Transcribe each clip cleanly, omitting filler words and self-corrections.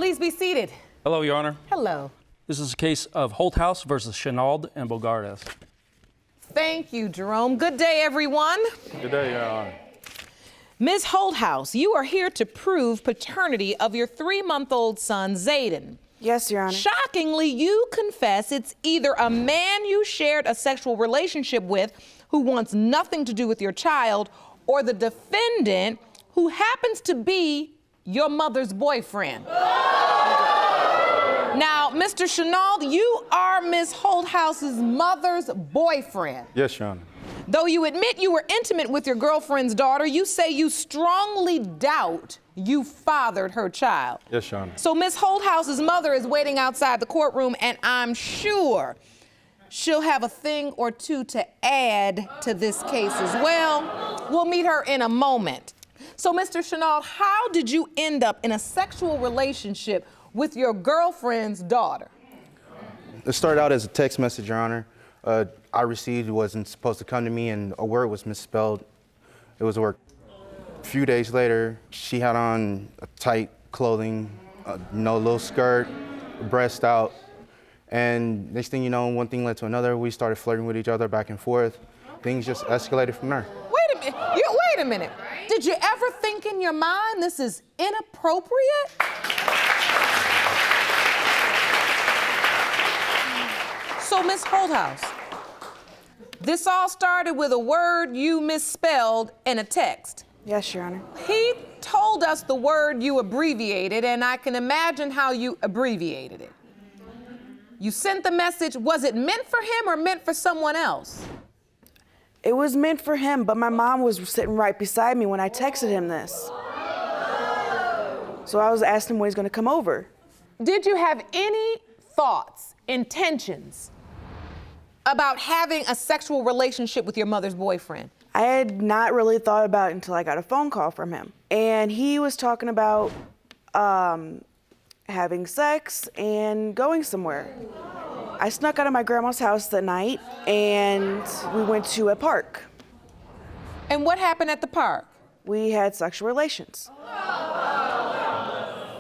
Please be seated. Hello, Your Honor. Hello. This is a case of Holthaus versus Shinuald and Bogardus. Thank you, Jerome. Good day, everyone. Good day, Your Honor. Ms. Holthaus, you are here to prove paternity of your 3-month-old son, Zayden. Yes, Your Honor. Shockingly, you confess it's either a man you shared a sexual relationship with who wants nothing to do with your child, or the defendant who happens to be your mother's boyfriend. Now, Mr. Shinuald, you are Ms. Holthaus's mother's boyfriend. Yes, Your Honor. Though you admit you were intimate with your girlfriend's daughter, you say you strongly doubt you fathered her child. Yes, Your Honor. So Ms. Holthaus's mother is waiting outside the courtroom, and I'm sure she'll have a thing or two to add to this case as well. We'll meet her in a moment. So, Mr. Shinuald, how did you end up in a sexual relationship with your girlfriend's daughter? It started out as a text message, Your Honor. I received it wasn't supposed to come to me, and a word was misspelled. It was a word. A few days later, she had on a tight clothing, little skirt, breast out, and next thing you know, one thing led to another. We started flirting with each other back and forth. Things just escalated from there. Wait a minute. Did you ever think in your mind this is inappropriate? So, Ms. Holthaus, this all started with a word you misspelled in a text. Yes, Your Honor. He told us the word you abbreviated, and I can imagine how you abbreviated it. You sent the message. Was it meant for him or meant for someone else? It was meant for him, but my mom was sitting right beside me when I texted him this. So I was asking him when he's going to come over. Did you have any thoughts, intentions about having a sexual relationship with your mother's boyfriend? I had not really thought about it until I got a phone call from him. And he was talking about having sex and going somewhere. I snuck out of my grandma's house that night, and we went to a park. And what happened at the park? We had sexual relations.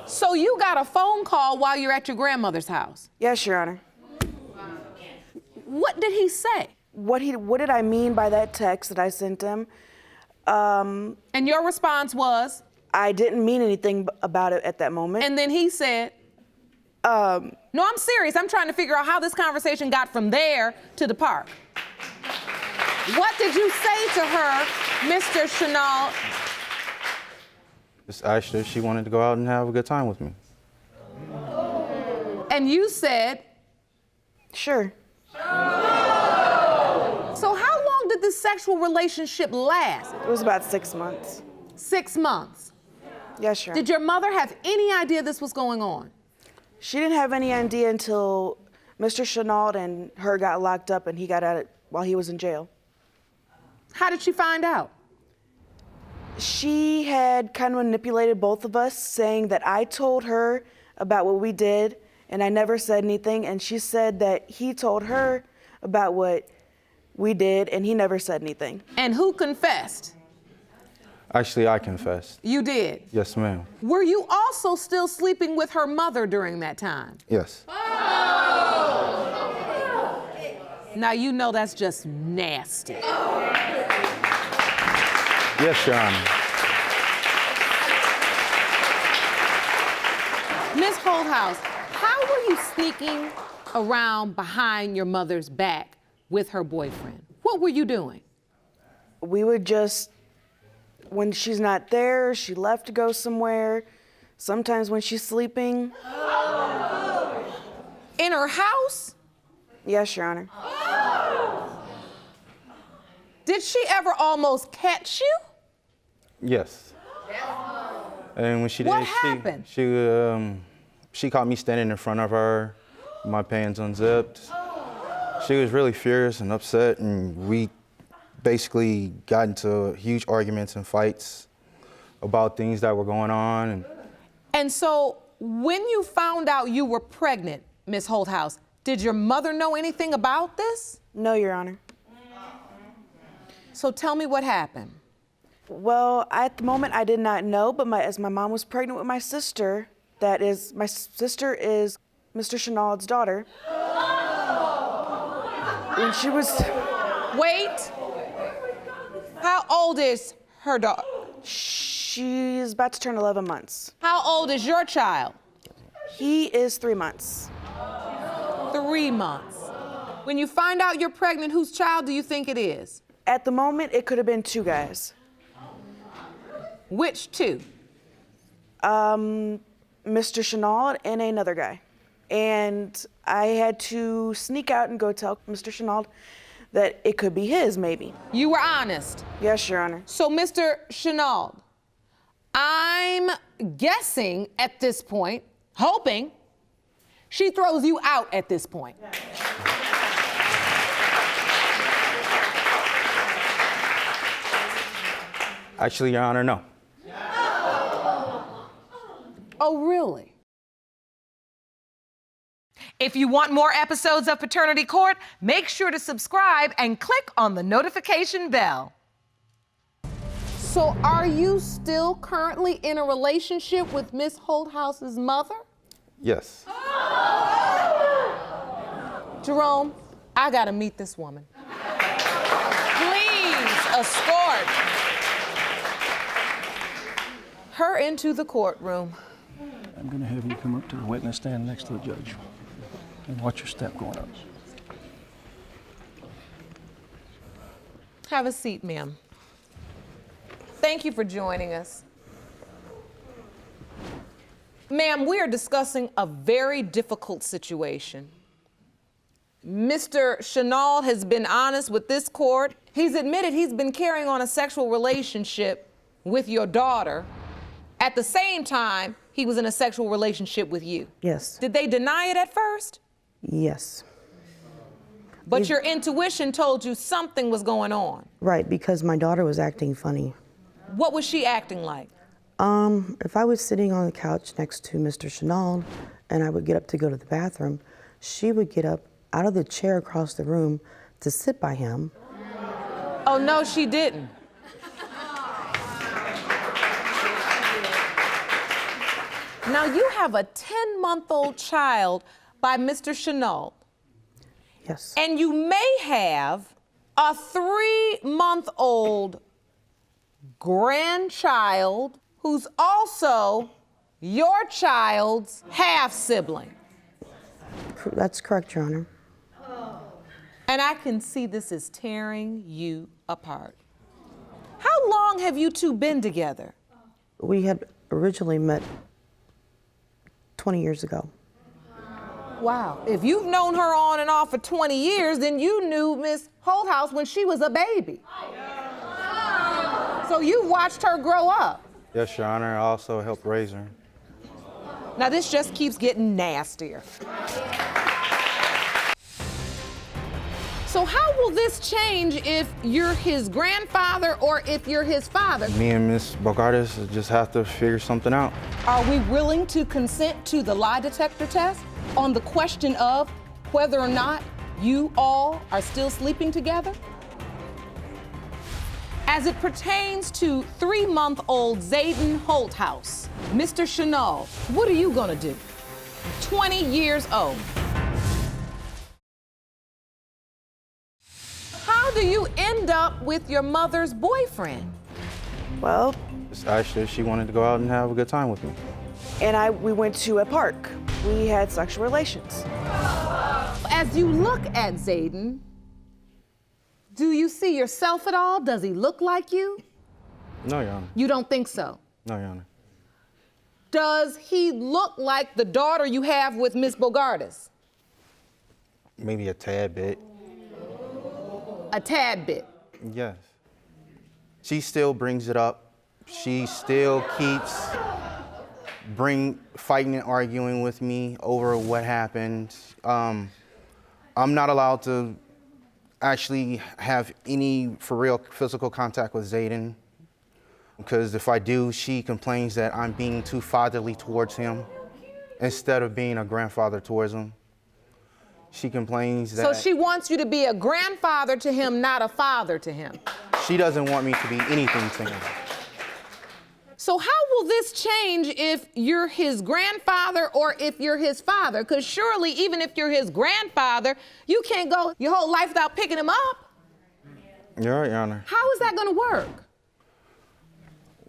So you got a phone call while you're at your grandmother's house? Yes, Your Honor. What did he say? What did I mean by that text that I sent him? And your response was? I didn't mean anything about it at that moment. And then he said? No, I'm serious. I'm trying to figure out how this conversation got from there to the park. What did you say to her, Mr. Shinuald? Just asked her if she wanted to go out and have a good time with me. And you said? Sure. So how long did this sexual relationship last? It was about 6 months. 6 months. Yes, Your Honor. Did your mother have any idea this was going on? She didn't have any idea until Mr. Shinuald and her got locked up and he got out while he was in jail. How did she find out? She had kind of manipulated both of us, saying that I told her about what we did and I never said anything, and she said that he told her about what we did and he never said anything. And who confessed? Actually, I confessed. You did? Yes, ma'am. Were you also still sleeping with her mother during that time? Yes. Now you know that's just nasty. Yes, Your Honor. Ms. Holthaus, how were you sneaking around behind your mother's back with her boyfriend? What were you doing? We would just, when she's not there, she left to go somewhere. Sometimes when she's sleeping. In her house? Yes, Your Honor. Did she ever almost catch you? Yes. And when she did, What happened? she caught me standing in front of her, my pants unzipped. She was really furious and upset, and we basically got into huge arguments and fights about things that were going on. And so when you found out you were pregnant, Ms. Holthaus, did your mother know anything about this? No, Your Honor. So tell me what happened. Well, at the moment I did not know, but as my mom was pregnant with my sister, my sister is Mr. Shinuald's daughter. When she was... Wait. How old is her daughter? She's about to turn 11 months. How old is your child? He is 3 months. 3 months. When you find out you're pregnant, whose child do you think it is? At the moment, it could have been 2 guys. Which 2? Mr. Shinuald and another guy. And I had to sneak out and go tell Mr. Shinuald that it could be his, maybe. You were honest. Yes, Your Honor. So, Mr. Shinuald, I'm guessing at this point, hoping, she throws you out at this point. Actually, Your Honor, no. Oh, really? If you want more episodes of Paternity Court, make sure to subscribe and click on the notification bell. So are you still currently in a relationship with Miss Holthaus's mother? Yes. Jerome, I gotta meet this woman. Please escort her into the courtroom. I'm going to have you come up to the witness stand next to the judge and watch your step going up. Have a seat, ma'am. Thank you for joining us. Ma'am, we are discussing a very difficult situation. Mr. Shinuald has been honest with this court. He's admitted he's been carrying on a sexual relationship with your daughter. At the same time, he was in a sexual relationship with you. Yes. Did they deny it at first? Yes. But your intuition told you something was going on. Right, because my daughter was acting funny. What was she acting like? If I was sitting on the couch next to Mr. Shinuald and I would get up to go to the bathroom, she would get up out of the chair across the room to sit by him. Oh, no, she didn't. Now, you have a 10-month-old child by Mr. Shinuald. Yes. And you may have a 3-month-old grandchild who's also your child's half-sibling. That's correct, Your Honor. And I can see this is tearing you apart. How long have you two been together? We had originally met 20 years ago. Wow. If you've known her on and off for 20 years, then you knew Miss Holthaus when she was a baby. So you watched her grow up. Yes, Your Honor. I also helped raise her. Now this just keeps getting nastier. So how will this change if you're his grandfather or if you're his father? Me and Miss Bogardus just have to figure something out. Are we willing to consent to the lie detector test on the question of whether or not you all are still sleeping together? As it pertains to 3-month-old Zayden Holthaus, Mr. Shinuald, what are you gonna do? 20 years old. How do you end up with your mother's boyfriend? Well, Actually, she wanted to go out and have a good time with me. and we went to a park. We had sexual relations. As you look at Zayden, do you see yourself at all? Does he look like you? No, Your Honor. You don't think so? No, Your Honor. Does he look like the daughter you have with Miss Bogardus? Maybe a tad bit. A tad bit. Yes. She still brings it up. She still keeps fighting and arguing with me over what happened. I'm not allowed to actually have any, for real, physical contact with Zayden. Because if I do, she complains that I'm being too fatherly towards him instead of being a grandfather towards him. She complains that... So she wants you to be a grandfather to him, not a father to him. She doesn't want me to be anything to him. So how will this change if you're his grandfather or if you're his father? Because surely even if you're his grandfather, you can't go your whole life without picking him up. You're right, Your Honor. How is that going to work?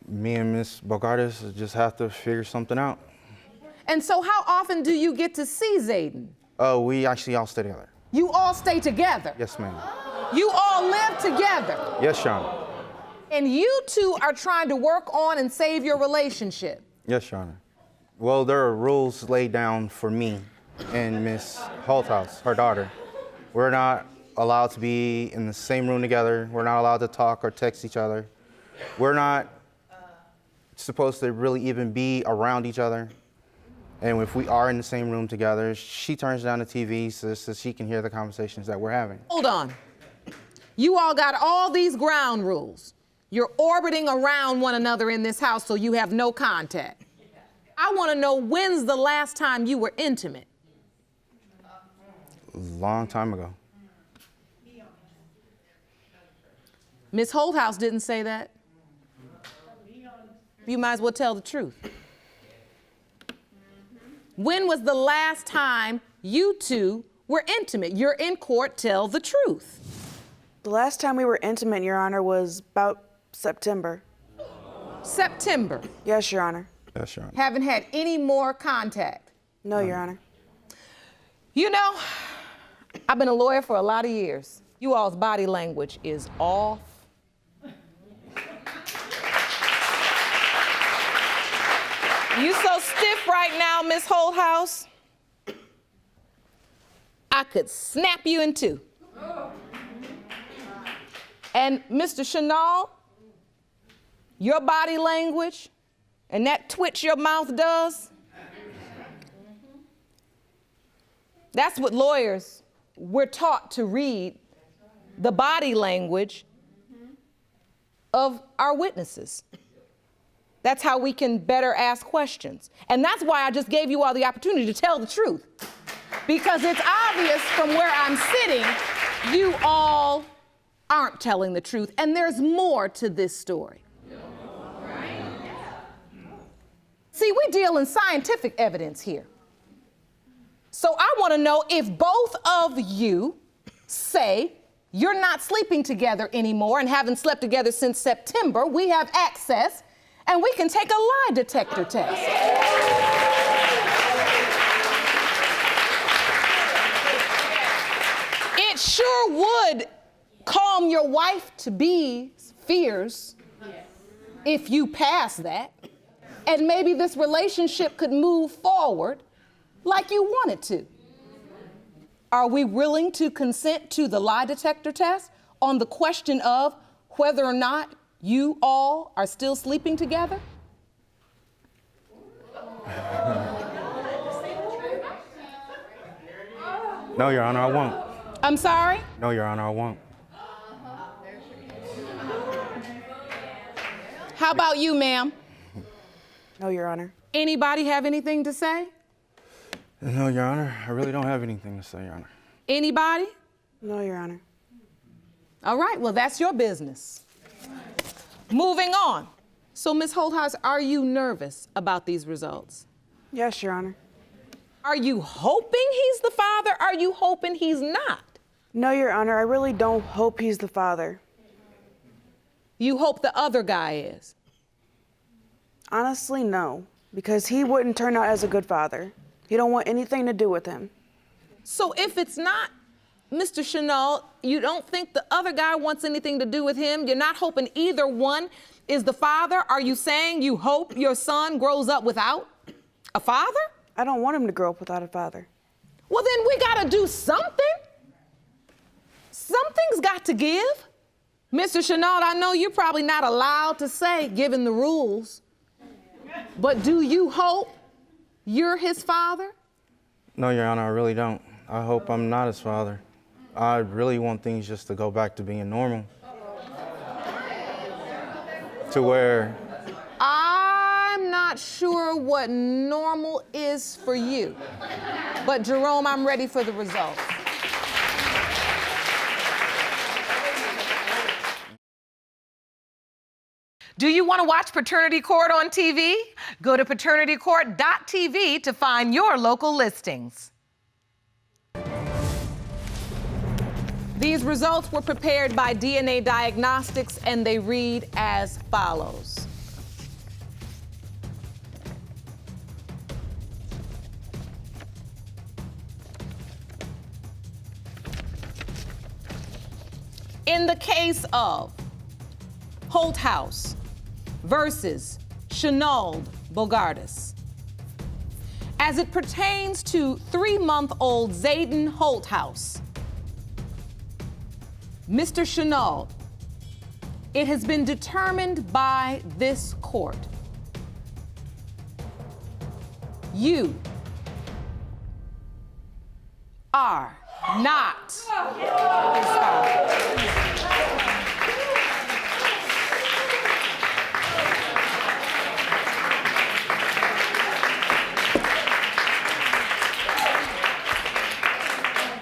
Me and Miss Bogardus just have to figure something out. And so how often do you get to see Zayden? We actually all stay together. You all stay together. Yes, ma'am. You all live together. Yes, Your Honor. And you two are trying to work on and save your relationship. Yes, Your Honor. Well, there are rules laid down for me and Miss Holthaus, her daughter. We're not allowed to be in the same room together. We're not allowed to talk or text each other. We're not supposed to really even be around each other. And if we are in the same room together, she turns down the TV so she can hear the conversations that we're having. Hold on. You all got all these ground rules. You're orbiting around one another in this house, so you have no contact. I want to know, when's the last time you were intimate? A long time ago. Miss Holthaus didn't say that. You might as well tell the truth. When was the last time you two were intimate? You're in court, tell the truth. The last time we were intimate, Your Honor, was about September. September. Yes, Your Honor. Yes, Your Honor. Haven't had any more contact. No, Your Honor. You know, I've been a lawyer for a lot of years. You all's body language is off. You so stiff right now, Miss Holthaus. I could snap you in two. And Mr. Shinuald, your body language and that twitch your mouth does, that's what lawyers, we're taught to read the body language of our witnesses. That's how we can better ask questions. And that's why I just gave you all the opportunity to tell the truth. Because it's obvious from where I'm sitting, you all aren't telling the truth. And there's more to this story. See, we deal in scientific evidence here. So I want to know if both of you say you're not sleeping together anymore and haven't slept together since September, we have access and we can take a lie detector test. It sure would calm your wife-to-be's fears if you pass that. And maybe this relationship could move forward like you want it to. Are we willing to consent to the lie detector test on the question of whether or not you all are still sleeping together? No, Your Honor, I won't. I'm sorry? No, Your Honor, I won't. How about you, ma'am? No, Your Honor. Anybody have anything to say? No, Your Honor, I really don't have anything to say, Your Honor. Anybody? No, Your Honor. All right, well, that's your business. Moving on. So, Ms. Holthaus, are you nervous about these results? Yes, Your Honor. Are you hoping he's the father? Are you hoping he's not? No, Your Honor, I really don't hope he's the father. You hope the other guy is? Honestly, no, because he wouldn't turn out as a good father. He don't want anything to do with him. So if it's not Mr. Shinuald, you don't think the other guy wants anything to do with him? You're not hoping either one is the father? Are you saying you hope your son grows up without a father? I don't want him to grow up without a father. Well, then we gotta do something. Something's got to give. Mr. Shinuald, I know you're probably not allowed to say, given the rules, but do you hope you're his father? No, Your Honor, I really don't. I hope I'm not his father. I really want things just to go back to being normal. To where... I'm not sure what normal is for you, but Jerome, I'm ready for the results. Do you want to watch Paternity Court on TV? Go to paternitycourt.tv to find your local listings. These results were prepared by DNA Diagnostics, and they read as follows. In the case of Holthaus versus Shinuald Bogardus, as it pertains to 3-month-old Zayden Holthaus, Mr. Shinuald, it has been determined by this court, you are not his father.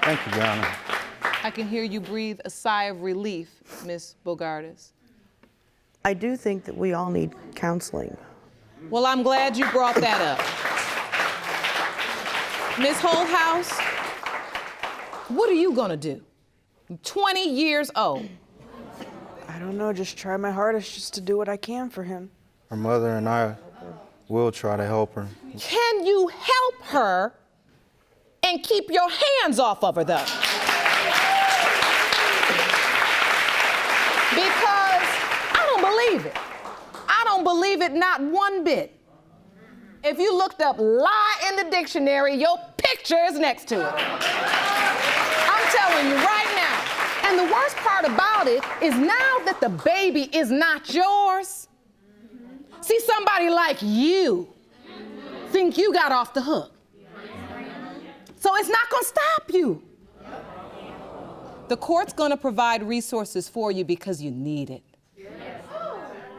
Thank you, Your Honor. I can hear you breathe a sigh of relief, Ms. Bogardus. I do think that we all need counseling. Well, I'm glad you brought that up. Ms. Holthaus, what are you gonna do? 20 years old. I don't know, just try my hardest just to do what I can for him. Her mother and I will try to help her. Can you help her and keep your hands off of her, though? Because I don't believe it. I don't believe it not one bit. If you looked up lie in the dictionary, your picture is next to it. I'm telling you right now. And the worst part about it is now that the baby is not yours, see, somebody like you think you got off the hook. So it's not gonna stop you. The court's gonna provide resources for you because you need it.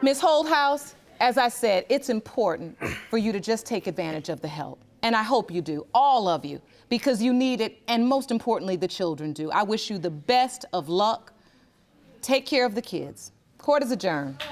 Ms. Holthaus, as I said, it's important for you to just take advantage of the help. And I hope you do, all of you, because you need it, and most importantly, the children do. I wish you the best of luck. Take care of the kids. Court is adjourned.